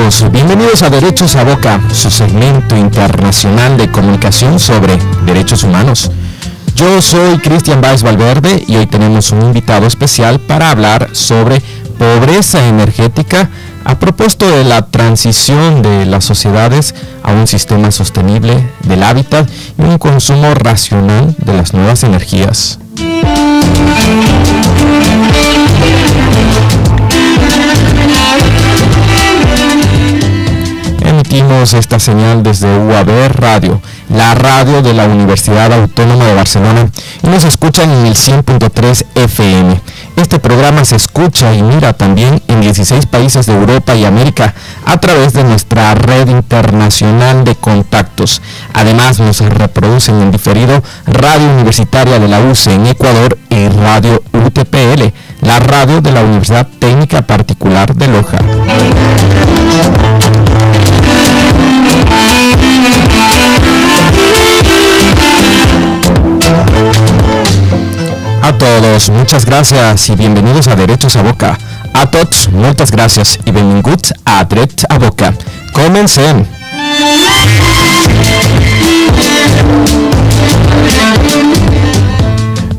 todos, bienvenidos a Derechos a Boca, su segmento internacional de comunicación sobre derechos humanos. Yo soy Cristian Báez Valverde y hoy tenemos un invitado especial para hablar sobre pobreza energética a propósito de la transición de las sociedades a un sistema sostenible del hábitat y un consumo racional de las nuevas energías. Emitimos esta señal desde UAB Radio, la radio de la Universidad Autónoma de Barcelona, y nos escuchan en el 100.3 FM. Este programa se escucha y mira también en 16 países de Europa y América a través de nuestra red internacional de contactos. Además nos reproducen en diferido Radio Universitaria de la UCE en Ecuador y Radio UTPL, la radio de la Universidad Técnica Particular de Loja. A todos, muchas gracias y bienvenidos a Derechos a Boca. A tots, moltes gràcies i benvinguts a Drets a Boca. Comencem!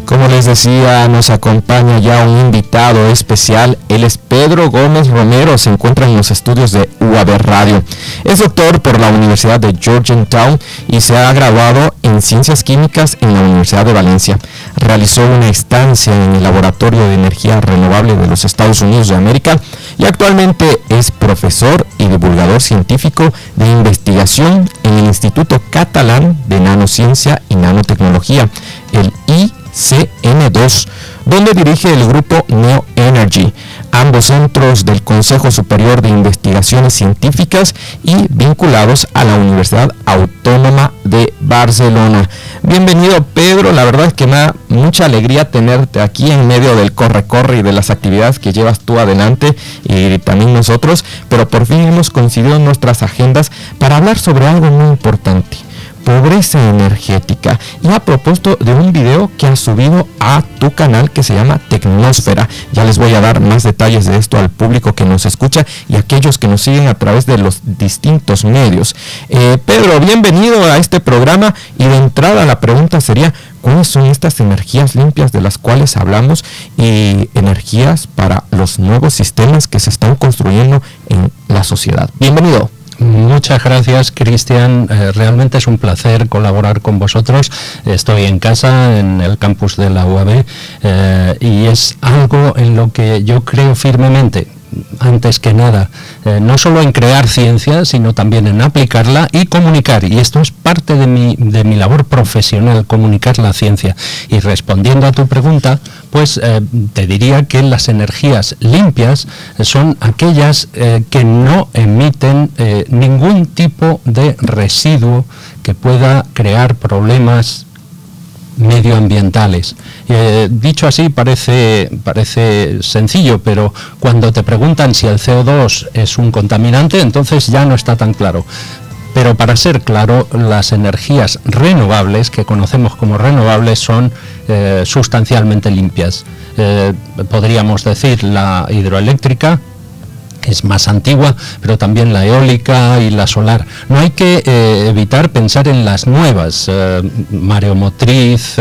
Como les decía, nos acompaña ya un invitado especial. Él es Pedro Gómez Romero, se encuentra en los estudios de UAB Radio. Es doctor por la Universidad de Georgetown y se ha graduado en Ciencias Químicas en la Universidad de Valencia. Realizó una estancia en el Laboratorio de Energía Renovable de los Estados Unidos de América y actualmente es profesor y divulgador científico de investigación en el Instituto Catalán de Nanociencia y Nanotecnología, el ICN2, donde dirige el grupo Neo Energy, ambos centros del Consejo Superior de Investigaciones Científicas y vinculados a la Universidad Autónoma de Barcelona. Bienvenido, Pedro, la verdad es que me da mucha alegría tenerte aquí en medio del corre-corre y de las actividades que llevas tú adelante y también nosotros, pero por fin hemos coincidido en nuestras agendas para hablar sobre algo muy importante: pobreza energética, y a propósito de un video que has subido a tu canal que se llama Tecnósfera. Ya les voy a dar más detalles de esto al público que nos escucha y a aquellos que nos siguen a través de los distintos medios. Pedro, bienvenido a este programa, y de entrada la pregunta sería: ¿cuáles son estas energías limpias de las cuales hablamos y energías para los nuevos sistemas que se están construyendo en la sociedad? Bienvenido. Muchas gracias, Cristian. Realmente es un placer colaborar con vosotros. Estoy en casa, en el campus de la UAB, y es algo en lo que yo creo firmemente. Antes que nada, no solo en crear ciencia, sino también en aplicarla y comunicar, y esto es parte de mi labor profesional, comunicar la ciencia. Y respondiendo a tu pregunta, pues te diría que las energías limpias son aquellas que no emiten ningún tipo de residuo que pueda crear problemas medioambientales. Dicho así parece sencillo, pero cuando te preguntan si el CO2 es un contaminante, entonces ya no está tan claro. Pero para ser claro, las energías renovables, que conocemos como renovables, son sustancialmente limpias. Podríamos decir la hidroeléctrica, es más antigua, pero también la eólica y la solar. No hay que evitar pensar en las nuevas, mareomotriz,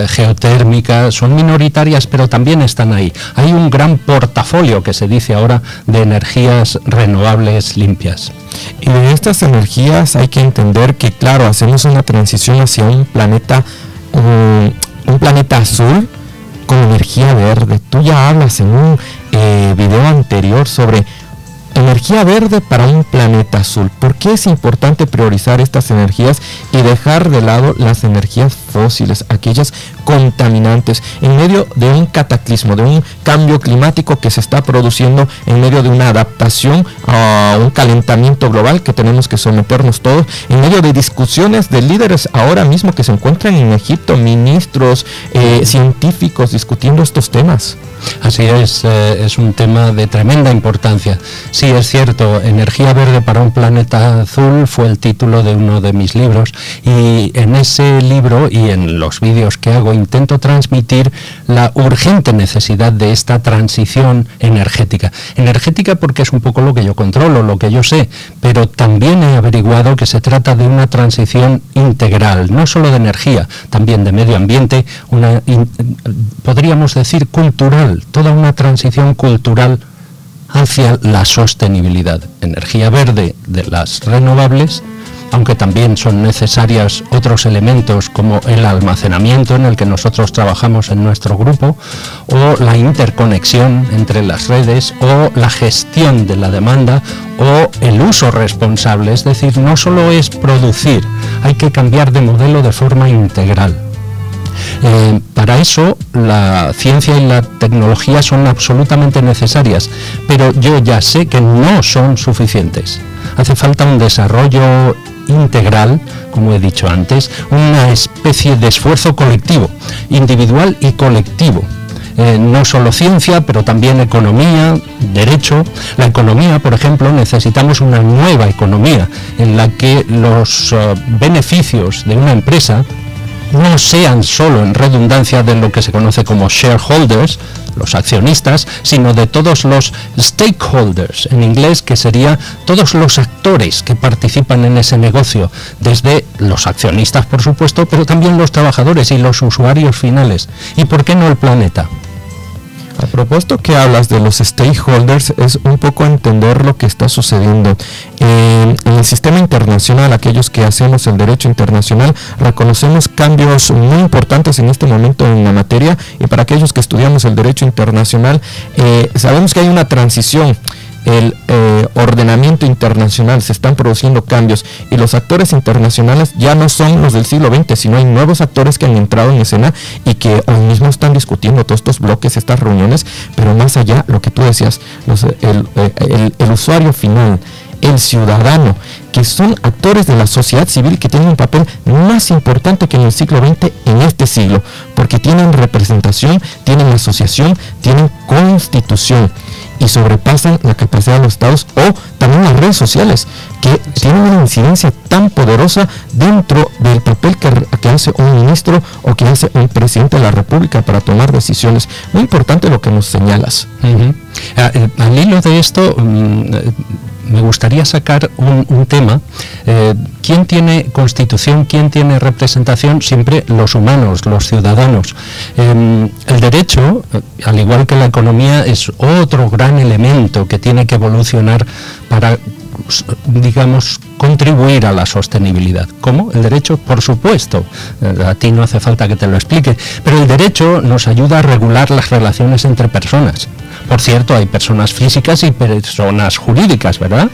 geotérmica, son minoritarias, pero también están ahí. Hay un gran portafolio, que se dice ahora, de energías renovables limpias. Y de estas energías hay que entender que, claro, hacemos una transición hacia un planeta azul con energía verde. Tú ya hablas en un video anterior sobre energía verde para un planeta azul. ¿Por qué es importante priorizar estas energías y dejar de lado las energías fósiles, aquellas contaminantes, en medio de un cataclismo, de un cambio climático que se está produciendo, en medio de una adaptación a un calentamiento global que tenemos que someternos todos, en medio de discusiones de líderes ahora mismo que se encuentran en Egipto, ministros, científicos discutiendo estos temas? Así es un tema de tremenda importancia. Sí, es es cierto. Energía verde para un planeta azul fue el título de uno de mis libros, y en ese libro y en los vídeos que hago intento transmitir la urgente necesidad de esta transición energética. Energética porque es un poco lo que yo controlo, lo que yo sé, pero también he averiguado que se trata de una transición integral, no solo de energía, también de medio ambiente, podríamos decir cultural, toda una transición cultural hacia la sostenibilidad. Energía verde de las renovables, aunque también son necesarias otros elementos como el almacenamiento en el que nosotros trabajamos en nuestro grupo, o la interconexión entre las redes, o la gestión de la demanda, o el uso responsable. Es decir, no solo es producir, hay que cambiar de modelo de forma integral. Para eso la ciencia y la tecnología son absolutamente necesarias, pero yo ya sé que no son suficientes. Hace falta un desarrollo integral, como he dicho antes, una especie de esfuerzo colectivo, individual y colectivo. No solo ciencia, pero también economía, derecho. La economía, por ejemplo, necesitamos una nueva economía en la que los beneficios de una empresa no sean solo en redundancia de lo que se conoce como shareholders, los accionistas, sino de todos los stakeholders, en inglés, que sería todos los actores que participan en ese negocio, desde los accionistas, por supuesto, pero también los trabajadores y los usuarios finales. ¿Y por qué no el planeta? A propósito que hablas de los stakeholders, es un poco entender lo que está sucediendo. En el sistema internacional, aquellos que hacemos el derecho internacional, reconocemos cambios muy importantes en este momento en la materia, y para aquellos que estudiamos el derecho internacional, sabemos que hay una transición. El ordenamiento internacional, se están produciendo cambios, y los actores internacionales ya no son los del siglo XX, sino hay nuevos actores que han entrado en escena y que hoy mismo están discutiendo todos estos bloques, estas reuniones, pero más allá, lo que tú decías, el usuario final, el ciudadano, que son actores de la sociedad civil que tienen un papel más importante que en el siglo XX en este siglo, porque tienen representación, tienen asociación, tienen constitución, y sobrepasan la capacidad de los estados, o también las redes sociales, que tienen una incidencia tan poderosa dentro del papel que hace un ministro o que hace un presidente de la República para tomar decisiones. Muy importante lo que nos señalas. Al hilo de esto, me gustaría sacar un tema. ¿Quién tiene constitución? ¿Quién tiene representación? Siempre los humanos, los ciudadanos. El derecho, al igual que la economía, es otro gran elemento que tiene que evolucionar para, digamos, contribuir a la sostenibilidad. ¿Cómo? El derecho, por supuesto, a ti no hace falta que te lo explique, pero el derecho nos ayuda a regular las relaciones entre personas. Por cierto, hay personas físicas y personas jurídicas, ¿verdad?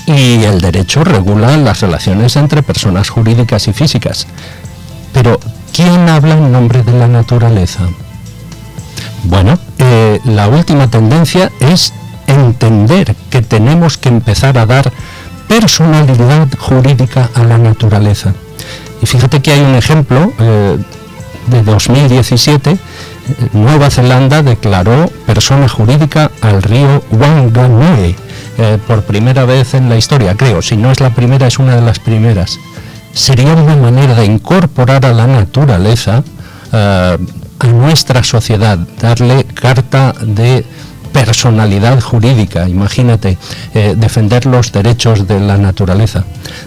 Y el derecho regula las relaciones entre personas jurídicas y físicas. Pero, ¿quién habla en nombre de la naturaleza? Bueno, la última tendencia es entender que tenemos que empezar a dar personalidad jurídica a la naturaleza. Y fíjate que hay un ejemplo de 2017. Nueva Zelanda declaró persona jurídica al río Wanganui, por primera vez en la historia, creo. Si no es la primera, es una de las primeras. Sería una manera de incorporar a la naturaleza a nuestra sociedad, darle carta de personalidad jurídica. Imagínate, defender los derechos de la naturaleza.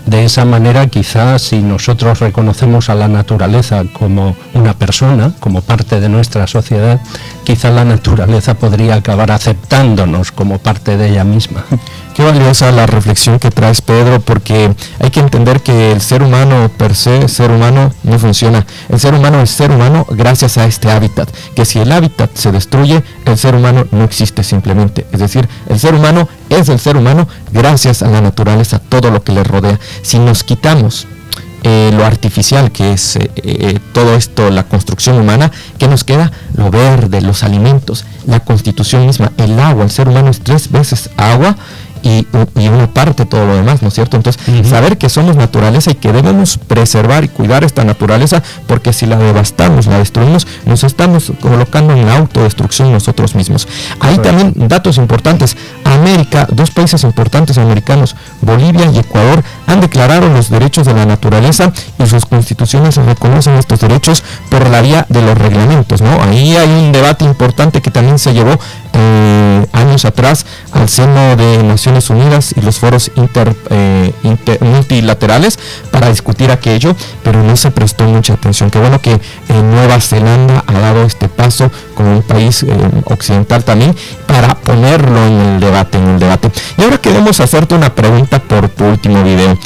De esa manera, quizás, si nosotros reconocemos a la naturaleza como una persona, como parte de nuestra sociedad, quizá la naturaleza podría acabar aceptándonos como parte de ella misma. Qué valiosa la reflexión que traes, Pedro, porque hay que entender que el ser humano per se, ser humano, no funciona. El ser humano es ser humano gracias a este hábitat, que si el hábitat se destruye, el ser humano no existe simplemente. Es decir, el ser humano es el ser humano gracias a la naturaleza, a todo lo que le rodea. Si nos quitamos lo artificial que es todo esto, la construcción humana, ¿qué nos queda? Lo verde, los alimentos, la constitución misma, el agua. El ser humano es 3 veces agua, y una parte todo lo demás, ¿no es cierto? Entonces, saber que somos naturaleza y que debemos preservar y cuidar esta naturaleza, porque si la devastamos, la destruimos, nos estamos colocando en la autodestrucción nosotros mismos. Ahí también datos importantes. América, dos países importantes americanos, Bolivia y Ecuador, han declarado los derechos de la naturaleza y sus constituciones reconocen estos derechos por la vía de los reglamentos, ¿no? Ahí hay un debate importante que también se llevó años atrás al seno de Naciones Unidas y los foros multilaterales para discutir aquello, pero no se prestó mucha atención. Qué bueno que Nueva Zelanda ha dado este paso como un país occidental también para ponerlo en el debate. Y ahora queremos hacerte una pregunta por tu último video.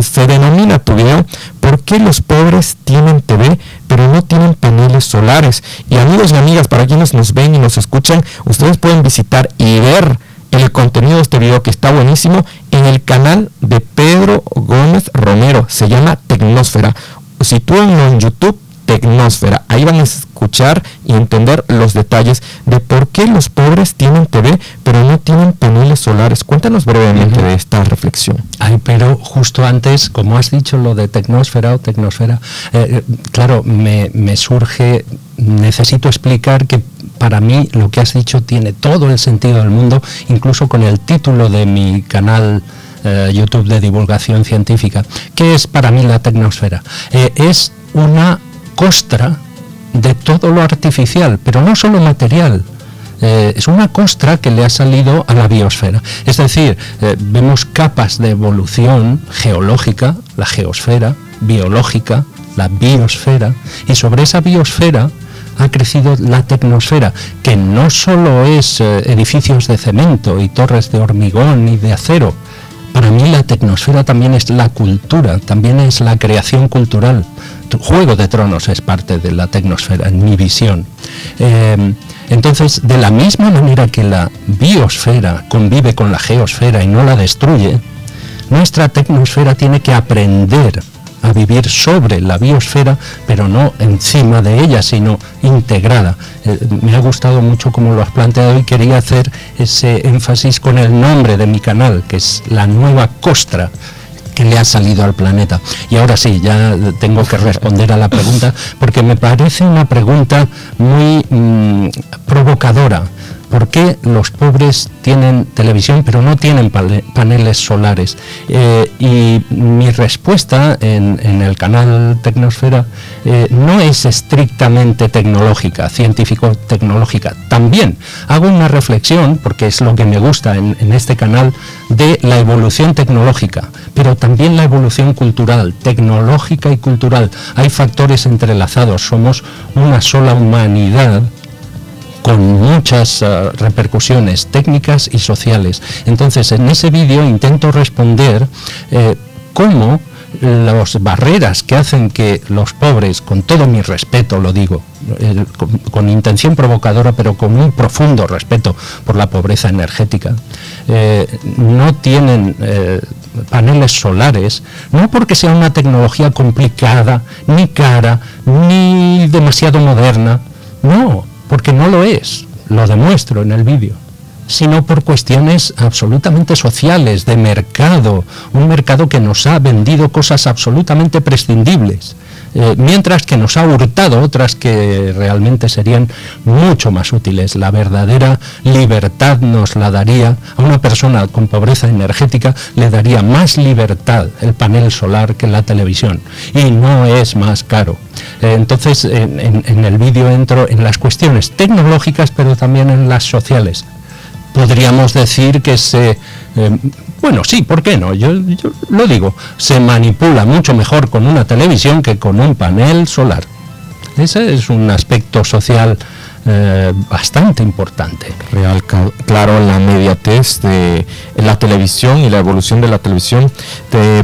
Se denomina tu video ¿Por qué los pobres tienen TV pero no tienen paneles solares? Y amigos y amigas, para quienes nos ven y nos escuchan, ustedes pueden visitar y ver el contenido de este video, que está buenísimo, en el canal de Pedro Gómez Romero. Se llama Tecnosfera. Sitúenlo en YouTube, Tecnosfera. Ahí van a escuchar y entender los detalles de por qué los pobres tienen TV pero no tienen paneles solares. Cuéntanos brevemente de esta reflexión. Ay, pero justo antes, como has dicho lo de Tecnosfera o Tecnosfera, claro, me surge, necesito explicar que para mí lo que has dicho tiene todo el sentido del mundo, incluso con el título de mi canal YouTube de divulgación científica. ¿Qué es para mí la tecnosfera? Es una costra de todo lo artificial, pero no solo material. Es una costra que le ha salido a la biosfera. Es decir, vemos capas de evolución geológica, la geosfera, biológica, la biosfera, y sobre esa biosfera ha crecido la tecnosfera, que no solo es edificios de cemento y torres de hormigón y de acero. Para mí la tecnosfera también es la cultura, también es la creación cultural. Juego de Tronos es parte de la tecnosfera, en mi visión. Entonces, de la misma manera que la biosfera convive con la geosfera y no la destruye, nuestra tecnosfera tiene que aprender a vivir sobre la biosfera, pero no encima de ella, sino integrada. Me ha gustado mucho cómo lo has planteado y quería hacer ese énfasis con el nombre de mi canal, que es La Nueva Costra que le ha salido al planeta. Y ahora sí, ya tengo que responder a la pregunta, porque me parece una pregunta muy provocadora. ¿Por qué los pobres tienen televisión pero no tienen paneles solares? Y mi respuesta en el canal Tecnosfera no es estrictamente tecnológica, científico-tecnológica. También hago una reflexión, porque es lo que me gusta en este canal, de la evolución tecnológica, pero también la evolución cultural, tecnológica y cultural. Hay factores entrelazados, somos una sola humanidad, con muchas repercusiones técnicas y sociales. Entonces, en ese vídeo intento responder cómo las barreras que hacen que los pobres, con todo mi respeto lo digo, con intención provocadora, pero con un profundo respeto por la pobreza energética, no tienen paneles solares, no porque sea una tecnología complicada, ni cara, ni demasiado moderna, no, porque no lo es, lo demuestro en el vídeo, sino por cuestiones absolutamente sociales, de mercado, un mercado que nos ha vendido cosas absolutamente prescindibles, mientras que nos ha hurtado otras que realmente serían mucho más útiles. La verdadera libertad nos la daría a una persona con pobreza energética, le daría más libertad el panel solar que la televisión, y no es más caro. Entonces, en el vídeo entro en las cuestiones tecnológicas, pero también en las sociales. Podríamos decir que bueno, sí, ¿por qué no? Yo lo digo, se manipula mucho mejor con una televisión que con un panel solar. Ese es un aspecto social bastante importante. Real, claro, la mediatez de la televisión y la evolución de la televisión.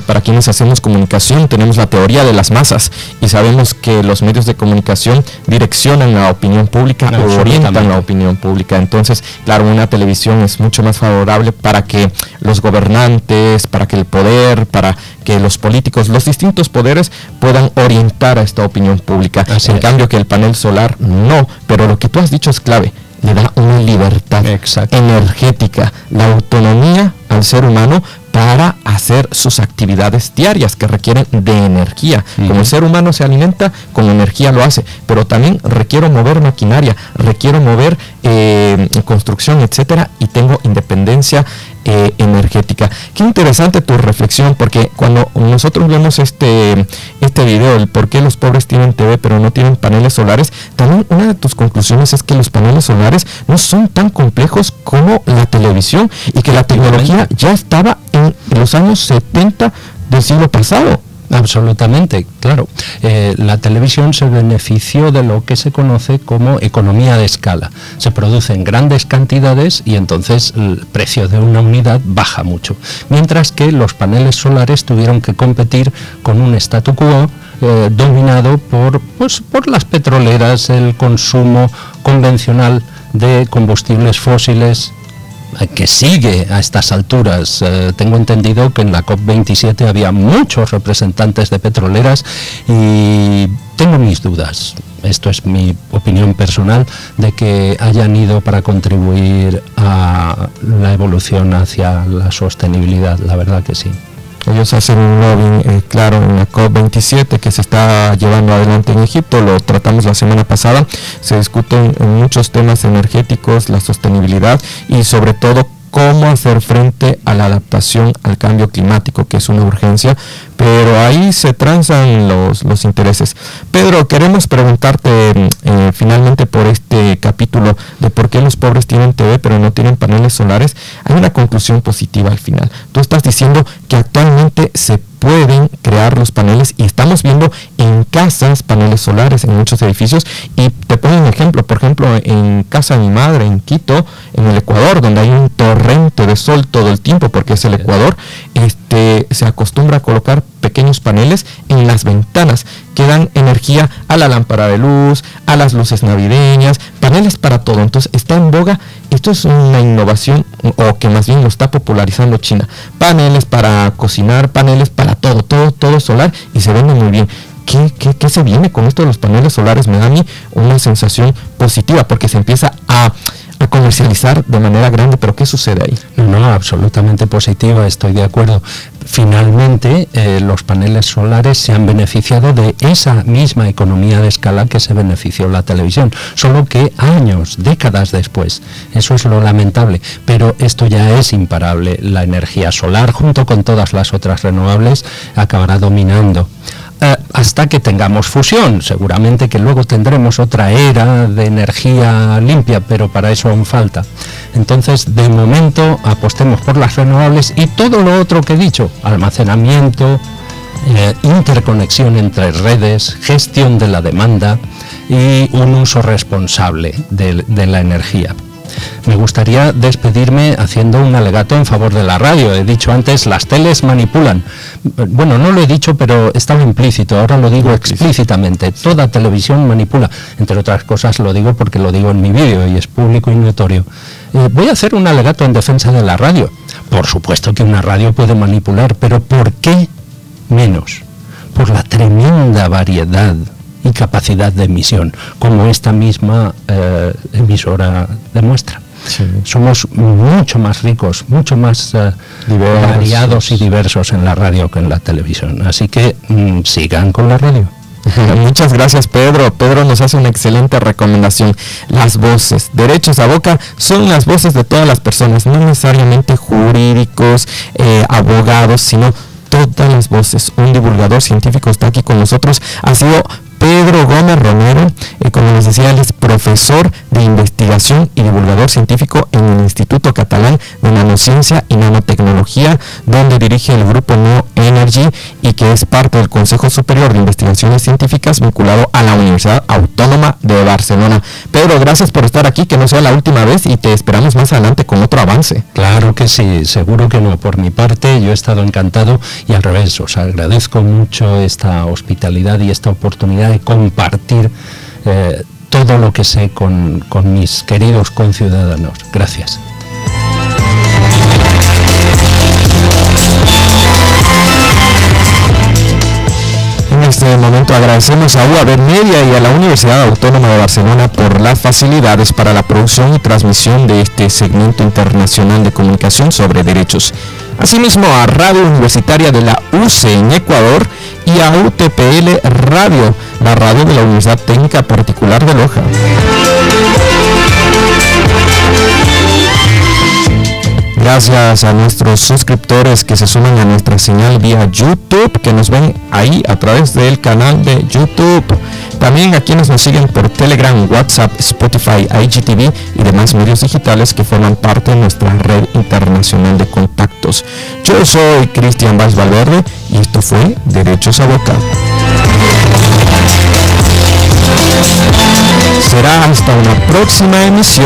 Para quienes hacemos comunicación, tenemos la teoría de las masas y sabemos que los medios de comunicación direccionan la opinión pública o orientan la opinión pública. Entonces, claro, una televisión es mucho más favorable para que los gobernantes, para que el poder, para que los políticos, los distintos poderes puedan orientar a esta opinión pública. En cambio que el panel solar no, pero lo que tú has dicho es clave. le da una libertad energética, la autonomía al ser humano para hacer sus actividades diarias que requieren de energía. Como el ser humano se alimenta, con energía lo hace, pero también requiero mover maquinaria, requiero mover construcción, etcétera, y tengo independencia energética. Qué interesante tu reflexión, porque cuando nosotros vemos este video, el por qué los pobres tienen TV pero no tienen paneles solares, también una de tus conclusiones es que los paneles solares no son tan complejos como la televisión y que la tecnología ya estaba en los años 70 del siglo pasado. Absolutamente, claro. La televisión se benefició de lo que se conoce como economía de escala. Se producen grandes cantidades y entonces el precio de una unidad baja mucho. Mientras que los paneles solares tuvieron que competir con un statu quo dominado por las petroleras, el consumo convencional de combustibles fósiles, que sigue a estas alturas. Tengo entendido que en la COP27 había muchos representantes de petroleras y tengo mis dudas, esto es mi opinión personal, de que hayan ido para contribuir a la evolución hacia la sostenibilidad, la verdad que sí. Ellos hacen un lobbying, claro, en la COP27 que se está llevando adelante en Egipto, lo tratamos la semana pasada, se discuten muchos temas energéticos, la sostenibilidad y sobre todo cómo hacer frente a la adaptación al cambio climático, que es una urgencia, pero ahí se transan los intereses. Pedro, queremos preguntarte finalmente por este capítulo de por qué los pobres tienen TV pero no tienen paneles solares. Hay una conclusión positiva al final. Tú estás diciendo que actualmente se pueden crear los paneles y estamos viendo en casas paneles solares en muchos edificios, y te pongo un ejemplo, por ejemplo en casa de mi madre en Quito, en el Ecuador, donde hay un torrente de sol todo el tiempo porque es el Ecuador, se acostumbra a colocar pequeños paneles en las ventanas que dan energía a la lámpara de luz, a las luces navideñas, paneles para todo. Entonces está en boga. Esto es una innovación, o que más bien lo está popularizando China. Paneles para cocinar, paneles para todo solar, y se vende muy bien. ¿Qué se viene con esto de los paneles solares? Me da a mí una sensación positiva porque se empieza a comercializar de manera grande, pero ¿qué sucede ahí? No, absolutamente positiva, estoy de acuerdo. Finalmente, los paneles solares se han beneficiado de esa misma economía de escala que se benefició la televisión, solo que años, décadas después. Eso es lo lamentable, pero esto ya es imparable. La energía solar, junto con todas las otras renovables, acabará dominando. Hasta que tengamos fusión, seguramente que luego tendremos otra era de energía limpia, pero para eso aún falta. Entonces, de momento, apostemos por las renovables y todo lo otro que he dicho: almacenamiento, interconexión entre redes, gestión de la demanda y un uso responsable de la energía. Me gustaría despedirme haciendo un alegato en favor de la radio. He dicho antes, las teles manipulan. Bueno, no lo he dicho, pero estaba implícito, ahora lo digo explícitamente. Toda televisión manipula. Entre otras cosas lo digo porque lo digo en mi vídeo y es público y notorio. Voy a hacer un alegato en defensa de la radio. Por supuesto que una radio puede manipular, pero ¿por qué menos? Por la tremenda variedad y capacidad de emisión, como esta misma emisora demuestra. Sí. Somos mucho más ricos, mucho más variados y diversos en la radio que en la televisión. Así que sigan con la radio. Muchas gracias, Pedro. Pedro nos hace una excelente recomendación. Las voces, derechos a boca, son las voces de todas las personas, no necesariamente jurídicos, abogados, sino todas las voces. Un divulgador científico está aquí con nosotros. Ha sido Pedro Gómez Romero, como les decía, él es profesor de investigación y divulgador científico en el Instituto Catalán de Nanociencia y Nanotecnología, donde dirige el grupo Neo Energy y que es parte del Consejo Superior de Investigaciones Científicas vinculado a la Universidad Autónoma de Barcelona. Pedro, gracias por estar aquí, que no sea la última vez, y te esperamos más adelante con otro avance. Claro que sí, seguro que no. Por mi parte, yo he estado encantado, y al revés, os agradezco mucho esta hospitalidad y esta oportunidad de compartir todo lo que sé con mis queridos conciudadanos. Gracias. En este momento agradecemos a UAB Media y a la Universidad Autónoma de Barcelona por las facilidades para la producción y transmisión de este segmento internacional de comunicación sobre derechos. Asimismo a Radio Universitaria de la UCE en Ecuador y a UTPL Radio, la radio de la Universidad Técnica Particular de Loja. Gracias a nuestros suscriptores que se suman a nuestra señal vía YouTube, que nos ven ahí a través del canal de YouTube. También a quienes nos siguen por Telegram, WhatsApp, Spotify, IGTV y demás medios digitales que forman parte de nuestra red internacional de contactos. Yo soy Cristian Valls Valverde y esto fue Derechos a Boca. Será hasta una próxima emisión.